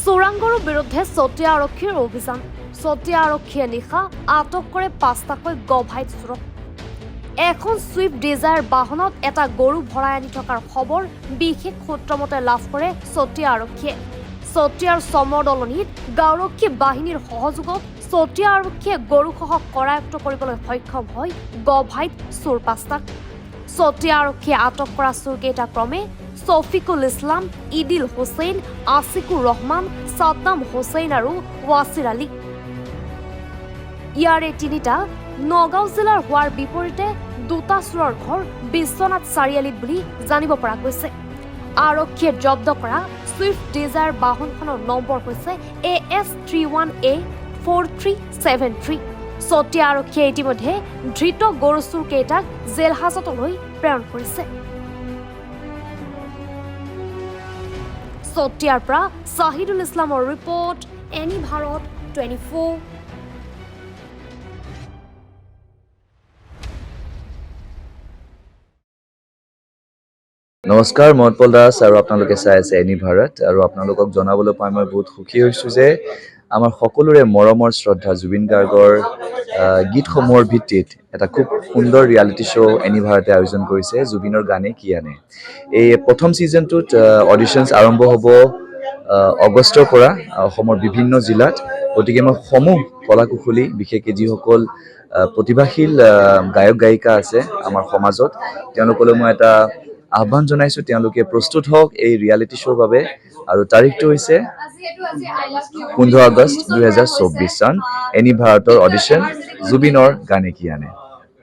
চোৰাংগৰুৰ বিৰুদ্ধে চতিয়া আৰক্ষীৰ অভিযান। চতিয়া আৰক্ষীয়ে নিশা আটক কৰে ৫টাকৈ গভাইট চোৰক। এখন ছুইফ্ট ডিজায়াৰ বাহনত এটা গৰু ভৰাই আনি থকাৰ খবৰ বিশেষ সূত্ৰমতে লাভ কৰে চতিয়া আৰক্ষীয়ে। চতিয়াৰ চমৰ দলনিত গাঁওৰক্ষী বাহিনীৰ সহযোগত চতিয়া আৰক্ষীয়ে গৰুসহ কৰায়ত্ব কৰিবলৈ সক্ষম হয় গভাইট চোৰ ৫টাক। চতিয়া আৰক্ষীয়ে আটক কৰা চোৰকেইটা ক্ৰমে শফিকুল ইছলাম, ইদিল হুছেইন, আছিকুৰ ৰহমান, সাদ্দাম হুছেইন আৰু ৱাছিৰ আলী। ইয়াৰে তিনিটা নগাঁও জিলাৰ হোৱাৰ বিপৰীতে দুটা চোৰৰ ঘৰ বিশ্বনাথ চাৰিআলিত বুলি জানিব পৰা গৈছে। আৰক্ষীয়ে জব্দ কৰা ছুইফ্ট ডিজায়াৰ বাহনখনৰ নম্বৰ হৈছে AS31A4373। চতিয়া আৰক্ষীয়ে ইতিমধ্যে ধৃত গৰু চোৰকেইটাক জেল হাজতলৈ প্ৰেৰণ কৰিছে। চতিয়াৰ পৰা চাহিদুল ইছলামৰ ৰিপৰ্ট, এনি ভাৰত 24। নমস্কাৰ, মই উৎপল দাস আৰু আপোনালোকে চাই আছে এনি ভাৰত। আৰু আপোনালোকক জনাবলৈ পাই মই বহুত সুখী হৈছোঁ যে আমাৰ সকলোৰে মৰমৰ শ্ৰদ্ধা জুবিন গাৰ্গৰ গীতসমূহৰ ভিত্তিত এটা খুব সুন্দৰ ৰিয়েলিটি শ্ব' এনি ভাৰতে আয়োজন কৰিছে, জুবিনৰ গানে কি আনে। এই প্ৰথম ছিজনটোত অডিশ্যনছ আৰম্ভ হ'ব আগষ্টৰ পৰা অসমৰ বিভিন্ন জিলাত। গতিকে মই সমূহ কলা কুশলী, বিশেষকৈ যিসকল প্ৰতিভাশীল গায়ক গায়িকা আছে আমাৰ সমাজত, তেওঁলোকলৈ মই এটা আহ্বান জনাইছোঁ, তেওঁলোকে প্ৰস্তুত হওক এই ৰিয়েলিটি শ্ব'ৰ বাবে। আৰু তাৰিখটো হৈছে 15 আগষ্ট 2024 চন। এনি ভাৰতৰ অডিশ্যন, জুবিনৰ গানে কি আনে।